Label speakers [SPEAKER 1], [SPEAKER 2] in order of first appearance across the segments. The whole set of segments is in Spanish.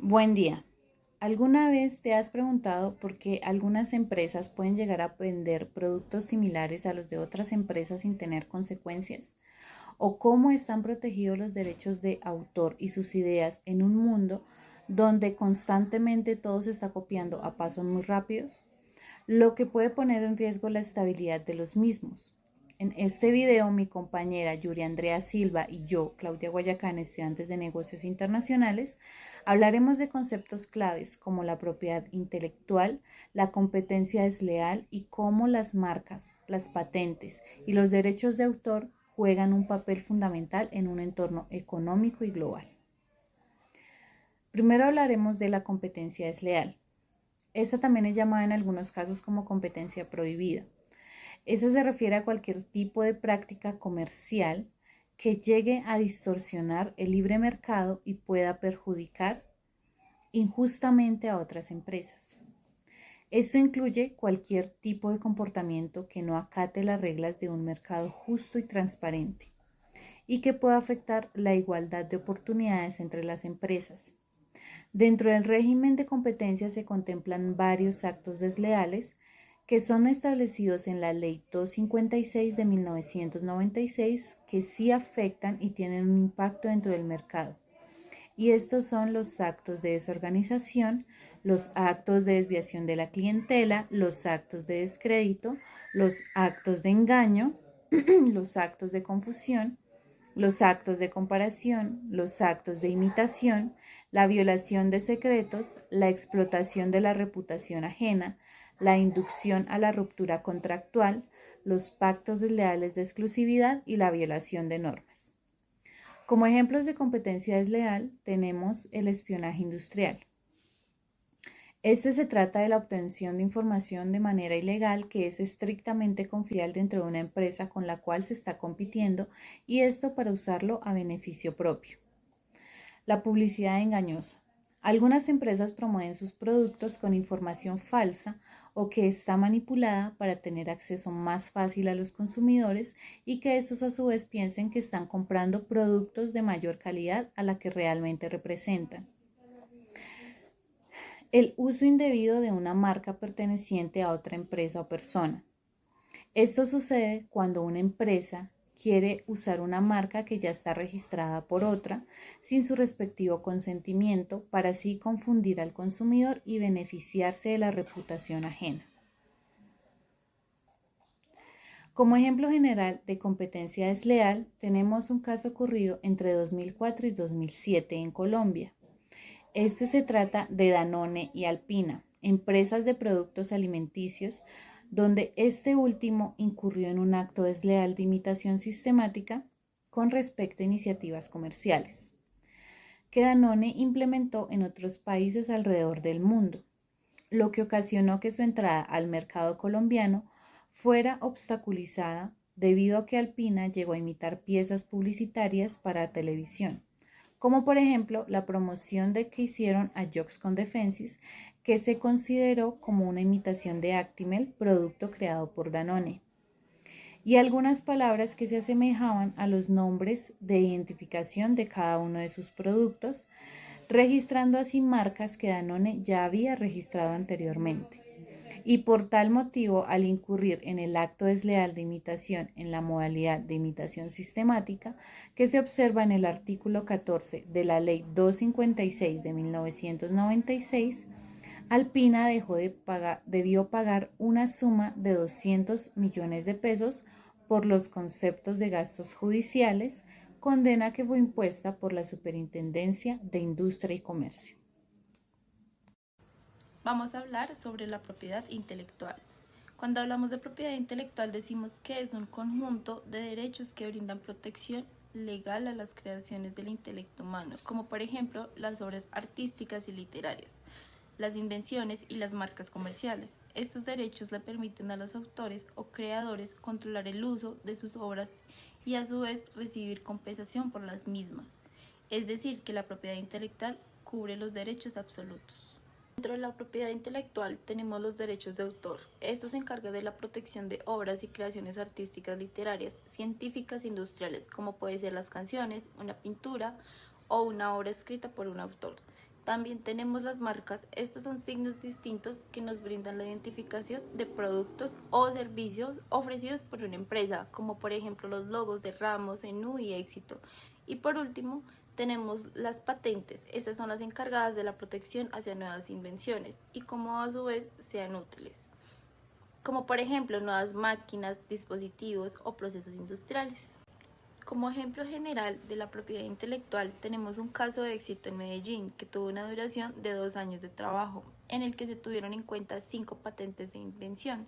[SPEAKER 1] Buen día. ¿Alguna vez te has preguntado por qué algunas empresas pueden llegar a vender productos similares a los de otras empresas sin tener consecuencias? ¿O cómo están protegidos los derechos de autor y sus ideas en un mundo donde constantemente todo se está copiando a pasos muy rápidos? Lo que puede poner en riesgo la estabilidad de los mismos. En este video, mi compañera Yuri Andrea Silva y yo, Claudia Guayacán, estudiantes de negocios internacionales, hablaremos de conceptos claves como la propiedad intelectual, la competencia desleal y cómo las marcas, las patentes y los derechos de autor juegan un papel fundamental en un entorno económico y global. Primero hablaremos de la competencia desleal. Esta también es llamada en algunos casos como competencia prohibida. Eso se refiere a cualquier tipo de práctica comercial que llegue a distorsionar el libre mercado y pueda perjudicar injustamente a otras empresas. Esto incluye cualquier tipo de comportamiento que no acate las reglas de un mercado justo y transparente y que pueda afectar la igualdad de oportunidades entre las empresas. Dentro del régimen de competencia se contemplan varios actos desleales que son establecidos en la Ley 256 de 1996 que sí afectan y tienen un impacto dentro del mercado. Y estos son los actos de desorganización, los actos de desviación de la clientela, los actos de descrédito, los actos de engaño, los actos de confusión, los actos de comparación, los actos de imitación, la violación de secretos, la explotación de la reputación ajena, la inducción a la ruptura contractual, los pactos desleales de exclusividad y la violación de normas. Como ejemplos de competencia desleal tenemos el espionaje industrial. Este se trata de la obtención de información de manera ilegal que es estrictamente confidencial dentro de una empresa con la cual se está compitiendo y esto para usarlo a beneficio propio. La publicidad engañosa. Algunas empresas promueven sus productos con información falsa o que está manipulada para tener acceso más fácil a los consumidores y que estos a su vez piensen que están comprando productos de mayor calidad a la que realmente representan. El uso indebido de una marca perteneciente a otra empresa o persona. Esto sucede cuando una empresa quiere usar una marca que ya está registrada por otra sin su respectivo consentimiento para así confundir al consumidor y beneficiarse de la reputación ajena. Como ejemplo general de competencia desleal, tenemos un caso ocurrido entre 2004 y 2007 en Colombia. Este se trata de Danone y Alpina, empresas de productos alimenticios, donde este último incurrió en un acto desleal de imitación sistemática con respecto a iniciativas comerciales, que Danone implementó en otros países alrededor del mundo, lo que ocasionó que su entrada al mercado colombiano fuera obstaculizada debido a que Alpina llegó a imitar piezas publicitarias para televisión, como por ejemplo la promoción de que hicieron a Jux con Defensis, que se consideró como una imitación de Actimel, producto creado por Danone, y algunas palabras que se asemejaban a los nombres de identificación de cada uno de sus productos, registrando así marcas que Danone ya había registrado anteriormente. Y por tal motivo, al incurrir en el acto desleal de imitación en la modalidad de imitación sistemática que se observa en el artículo 14 de la Ley 256 de 1996, Alpina debió pagar una suma de 200 millones de pesos por los conceptos de gastos judiciales, condena que fue impuesta por la Superintendencia de Industria y Comercio.
[SPEAKER 2] Vamos a hablar sobre la propiedad intelectual. Cuando hablamos de propiedad intelectual decimos que es un conjunto de derechos que brindan protección legal a las creaciones del intelecto humano, como por ejemplo las obras artísticas y literarias, las invenciones y las marcas comerciales. Estos derechos le permiten a los autores o creadores controlar el uso de sus obras y a su vez recibir compensación por las mismas. Es decir, que la propiedad intelectual cubre los derechos absolutos. Dentro de la propiedad intelectual tenemos los derechos de autor. Esto se encarga de la protección de obras y creaciones artísticas, literarias, científicas e industriales, como pueden ser las canciones, una pintura o una obra escrita por un autor. También tenemos las marcas. Estos son signos distintos que nos brindan la identificación de productos o servicios ofrecidos por una empresa, como por ejemplo los logos de Ramos, Zenú y Éxito. Y por último, tenemos las patentes. Estas son las encargadas de la protección hacia nuevas invenciones y cómo a su vez sean útiles, como por ejemplo nuevas máquinas, dispositivos o procesos industriales. Como ejemplo general de la propiedad intelectual, tenemos un caso de éxito en Medellín que tuvo una duración de 2 años de trabajo, en el que se tuvieron en cuenta 5 patentes de invención,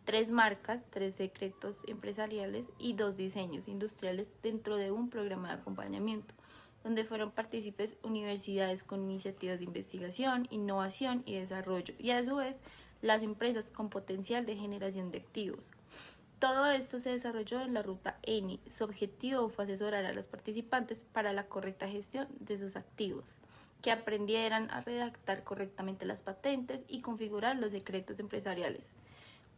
[SPEAKER 2] 3 marcas, 3 secretos empresariales y 2 diseños industriales dentro de un programa de acompañamiento, donde fueron partícipes universidades con iniciativas de investigación, innovación y desarrollo, y a su vez las empresas con potencial de generación de activos. Todo esto se desarrolló en la ruta ENI. Su objetivo fue asesorar a los participantes para la correcta gestión de sus activos, que aprendieran a redactar correctamente las patentes y configurar los secretos empresariales.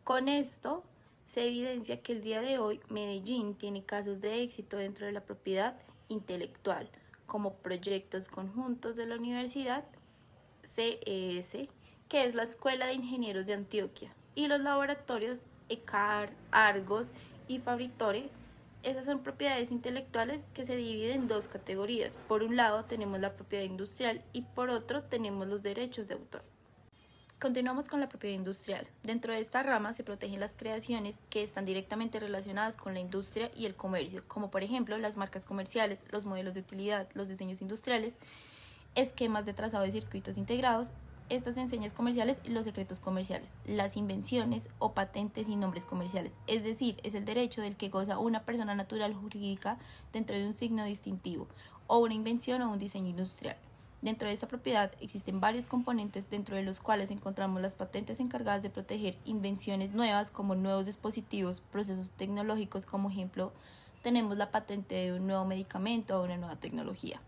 [SPEAKER 2] Con esto se evidencia que el día de hoy Medellín tiene casos de éxito dentro de la propiedad intelectual, como proyectos conjuntos de la Universidad CES, que es la Escuela de Ingenieros de Antioquia, y los laboratorios ECAR, Argos y Fabritore. Esas son propiedades intelectuales que se dividen en 2 categorías. Por un lado tenemos la propiedad industrial y por otro tenemos los derechos de autor. Continuamos con la propiedad industrial. Dentro de esta rama se protegen las creaciones que están directamente relacionadas con la industria y el comercio, como por ejemplo las marcas comerciales, los modelos de utilidad, los diseños industriales, esquemas de trazado de circuitos integrados, estas enseñas comerciales y los secretos comerciales, las invenciones o patentes y nombres comerciales, es decir, es el derecho del que goza una persona natural jurídica dentro de un signo distintivo o una invención o un diseño industrial. Dentro de esta propiedad existen varios componentes, dentro de los cuales encontramos las patentes encargadas de proteger invenciones nuevas como nuevos dispositivos, procesos tecnológicos, como ejemplo tenemos la patente de un nuevo medicamento o una nueva tecnología.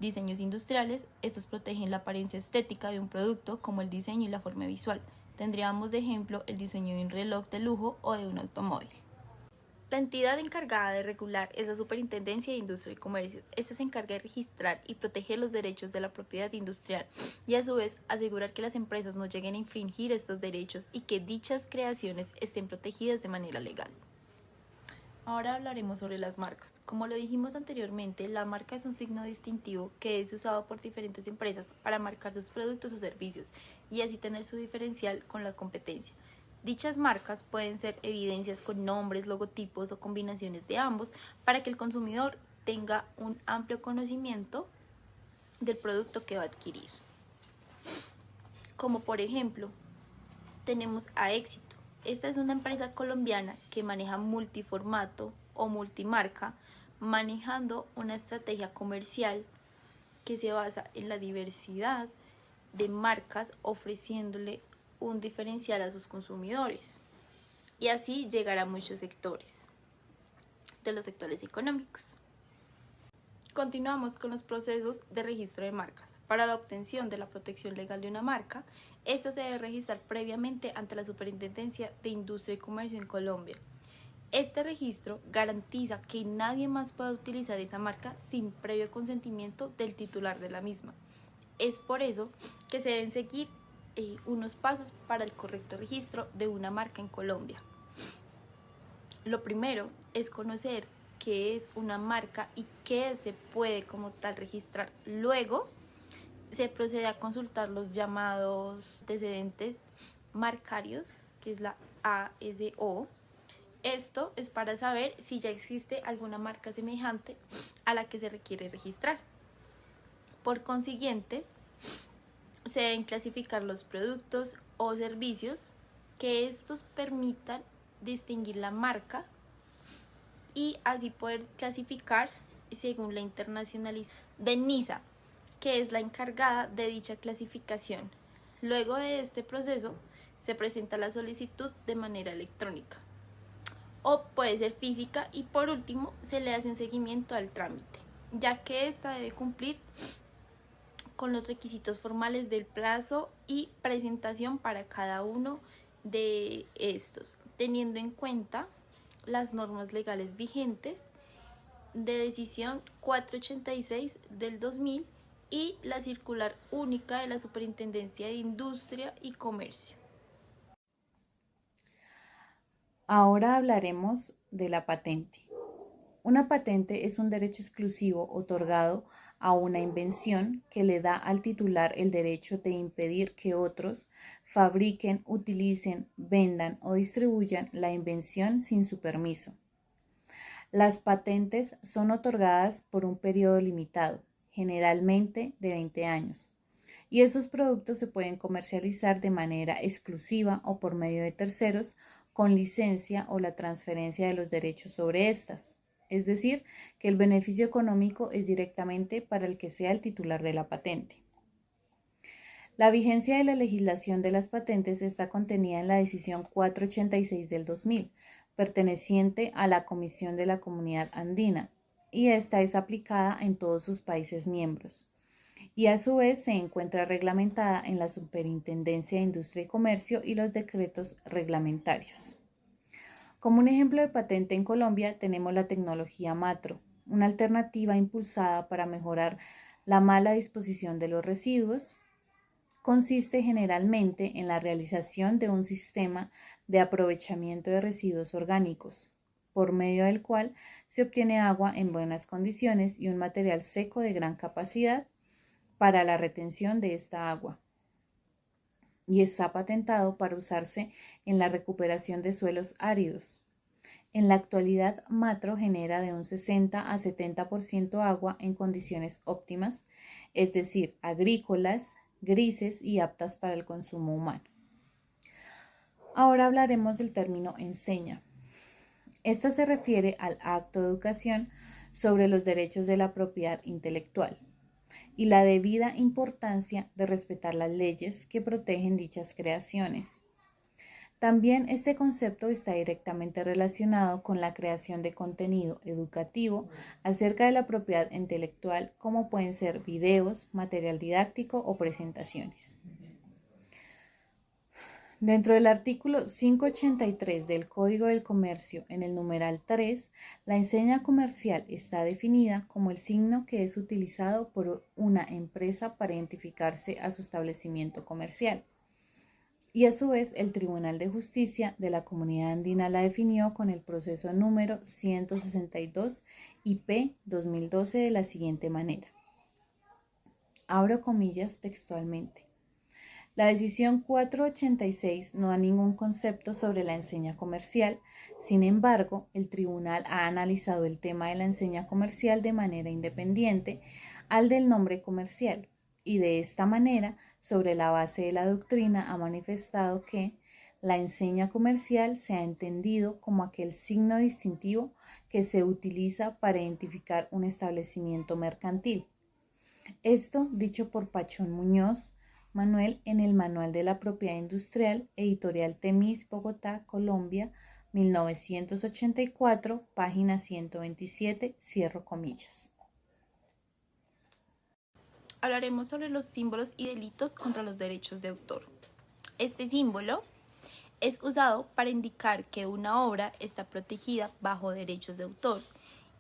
[SPEAKER 2] Diseños industriales, estos protegen la apariencia estética de un producto como el diseño y la forma visual. Tendríamos de ejemplo el diseño de un reloj de lujo o de un automóvil. La entidad encargada de regular es la Superintendencia de Industria y Comercio. Esta se encarga de registrar y proteger los derechos de la propiedad industrial y a su vez asegurar que las empresas no lleguen a infringir estos derechos y que dichas creaciones estén protegidas de manera legal. Ahora hablaremos sobre las marcas. Como lo dijimos anteriormente, la marca es un signo distintivo que es usado por diferentes empresas para marcar sus productos o servicios y así tener su diferencial con la competencia. Dichas marcas pueden ser evidencias con nombres, logotipos o combinaciones de ambos para que el consumidor tenga un amplio conocimiento del producto que va a adquirir. Como por ejemplo, tenemos a Éxito. Esta es una empresa colombiana que maneja multiformato o multimarca, manejando una estrategia comercial que se basa en la diversidad de marcas, ofreciéndole un diferencial a sus consumidores y así llegar a muchos sectores de los sectores económicos. Continuamos con los procesos de registro de marcas. Para la obtención de la protección legal de una marca, esta se debe registrar previamente ante la Superintendencia de Industria y Comercio en Colombia. Este registro garantiza que nadie más pueda utilizar esa marca sin previo consentimiento del titular de la misma. Es por eso que se deben seguir unos pasos para el correcto registro de una marca en Colombia. Lo primero es conocer qué es una marca y qué se puede como tal registrar. Luego se procede a consultar los llamados antecedentes marcarios, que es la ASO. Esto es para saber si ya existe alguna marca semejante a la que se requiere registrar. Por consiguiente, se deben clasificar los productos o servicios que estos permitan distinguir la marca y así poder clasificar según la internacionalización de NISA, que es la encargada de dicha clasificación. Luego de este proceso se presenta la solicitud de manera electrónica o puede ser física y por último se le hace un seguimiento al trámite, ya que ésta debe cumplir con los requisitos formales del plazo y presentación para cada uno de estos, teniendo en cuenta las normas legales vigentes de decisión 486 del 2000 y la circular única de la Superintendencia de Industria y Comercio.
[SPEAKER 1] Ahora hablaremos de la patente. Una patente es un derecho exclusivo otorgado a una invención que le da al titular el derecho de impedir que otros fabriquen, utilicen, vendan o distribuyan la invención sin su permiso. Las patentes son otorgadas por un periodo limitado, generalmente de 20 años, y esos productos se pueden comercializar de manera exclusiva o por medio de terceros con licencia o la transferencia de los derechos sobre estas. Es decir, que el beneficio económico es directamente para el que sea el titular de la patente. La vigencia de la legislación de las patentes está contenida en la Decisión 486 del 2000, perteneciente a la Comisión de la Comunidad Andina, y esta es aplicada en todos sus países miembros. Y a su vez se encuentra reglamentada en la Superintendencia de Industria y Comercio y los decretos reglamentarios. Como un ejemplo de patente en Colombia tenemos la tecnología Matro, una alternativa impulsada para mejorar la mala disposición de los residuos. Consiste generalmente en la realización de un sistema de aprovechamiento de residuos orgánicos, por medio del cual se obtiene agua en buenas condiciones y un material seco de gran capacidad para la retención de esta agua, y está patentado para usarse en la recuperación de suelos áridos. En la actualidad, Matro genera de un 60 a 70% agua en condiciones óptimas, es decir, agrícolas, grises y aptas para el consumo humano. Ahora hablaremos del término enseña. Esta se refiere al acto de educación sobre los derechos de la propiedad intelectual y la debida importancia de respetar las leyes que protegen dichas creaciones. También este concepto está directamente relacionado con la creación de contenido educativo acerca de la propiedad intelectual, como pueden ser videos, material didáctico o presentaciones. Dentro del artículo 583 del Código del Comercio, en el numeral 3, la enseña comercial está definida como el signo que es utilizado por una empresa para identificarse a su establecimiento comercial. Y a su vez el Tribunal de Justicia de la Comunidad Andina la definió con el proceso número 162 IP 2012 de la siguiente manera. Abro comillas textualmente. La decisión 486 no da ningún concepto sobre la enseña comercial, sin embargo, el tribunal ha analizado el tema de la enseña comercial de manera independiente al del nombre comercial, y de esta manera, sobre la base de la doctrina, ha manifestado que la enseña comercial se ha entendido como aquel signo distintivo que se utiliza para identificar un establecimiento mercantil. Esto dicho por Pachón Muñoz Manuel en el Manual de la Propiedad Industrial, editorial Temis, Bogotá, Colombia, 1984, página 127, cierro comillas.
[SPEAKER 2] Hablaremos sobre los símbolos y delitos contra los derechos de autor. Este símbolo es usado para indicar que una obra está protegida bajo derechos de autor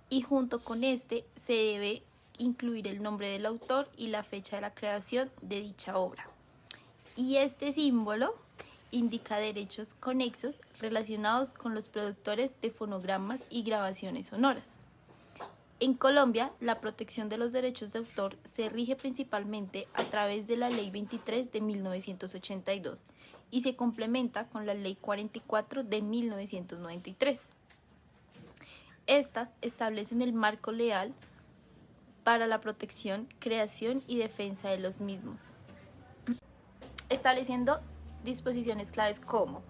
[SPEAKER 2] y junto con este se debe incluir el nombre del autor y la fecha de la creación de dicha obra. Y este símbolo indica derechos conexos relacionados con los productores de fonogramas y grabaciones sonoras. En Colombia, la protección de los derechos de autor se rige principalmente a través de la Ley 23 de 1982 y se complementa con la Ley 44 de 1993. Estas establecen el marco legal para la protección, creación y defensa de los mismos, estableciendo disposiciones claves como: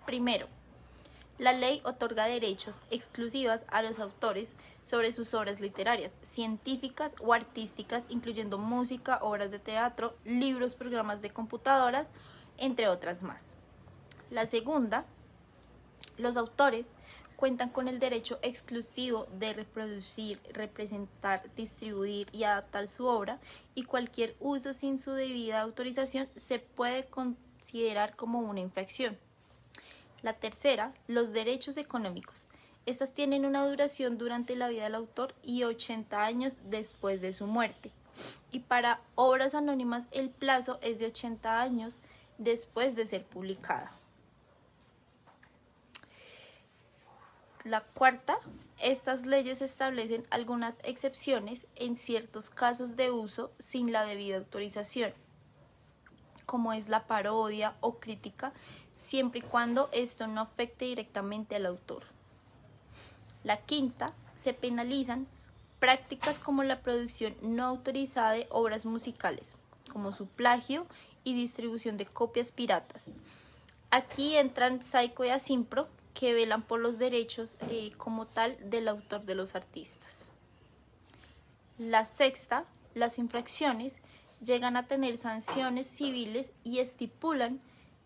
[SPEAKER 2] primero, la ley otorga derechos exclusivos a los autores sobre sus obras literarias, científicas o artísticas, incluyendo música, obras de teatro, libros, programas de computadoras, entre otras más. La segunda, los autores cuentan con el derecho exclusivo de reproducir, representar, distribuir y adaptar su obra, y cualquier uso sin su debida autorización se puede considerar como una infracción. La tercera, los derechos económicos. Estas tienen una duración durante la vida del autor y 80 años después de su muerte. y para obras anónimas el plazo es de 80 años después de ser publicada. La cuarta, estas leyes establecen algunas excepciones en ciertos casos de uso sin la debida autorización, como es la parodia o crítica, siempre y cuando esto no afecte directamente al autor. La quinta, se penalizan prácticas como la producción no autorizada de obras musicales, como su plagio y distribución de copias piratas. Aquí entran Saico y Asimpro, que velan por los derechos como tal del autor de los artistas. La sexta, las infracciones llegan a tener sanciones civiles y estipulan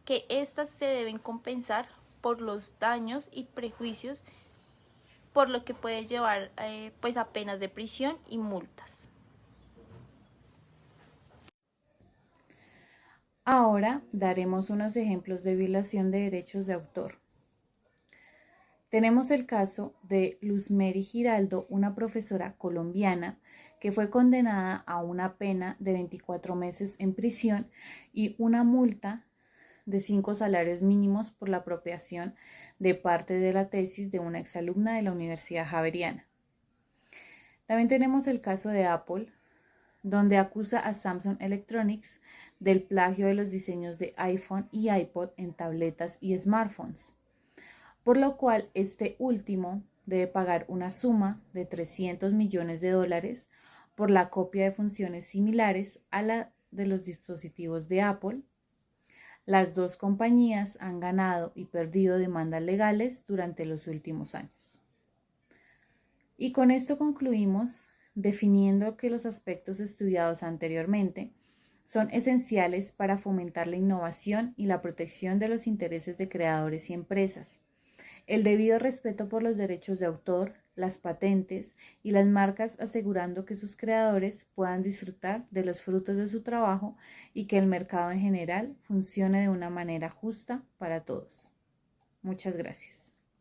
[SPEAKER 2] que éstas se deben compensar por los daños y prejuicios, por lo que puede llevar pues a penas de prisión y multas.
[SPEAKER 1] Ahora daremos unos ejemplos de violación de derechos de autor. Tenemos el caso de Luzmeri Giraldo, una profesora colombiana que fue condenada a una pena de 24 meses en prisión y una multa de 5 salarios mínimos por la apropiación de parte de la tesis de una exalumna de la Universidad Javeriana. También tenemos el caso de Apple, donde acusa a Samsung Electronics del plagio de los diseños de iPhone y iPod en tabletas y smartphones, por lo cual este último debe pagar una suma de $300 millones por la copia de funciones similares a la de los dispositivos de Apple. Las dos compañías han ganado y perdido demandas legales durante los últimos años. Y con esto concluimos definiendo que los aspectos estudiados anteriormente son esenciales para fomentar la innovación y la protección de los intereses de creadores y empresas. El debido respeto por los derechos de autor, las patentes y las marcas, asegurando que sus creadores puedan disfrutar de los frutos de su trabajo y que el mercado en general funcione de una manera justa para todos. Muchas gracias.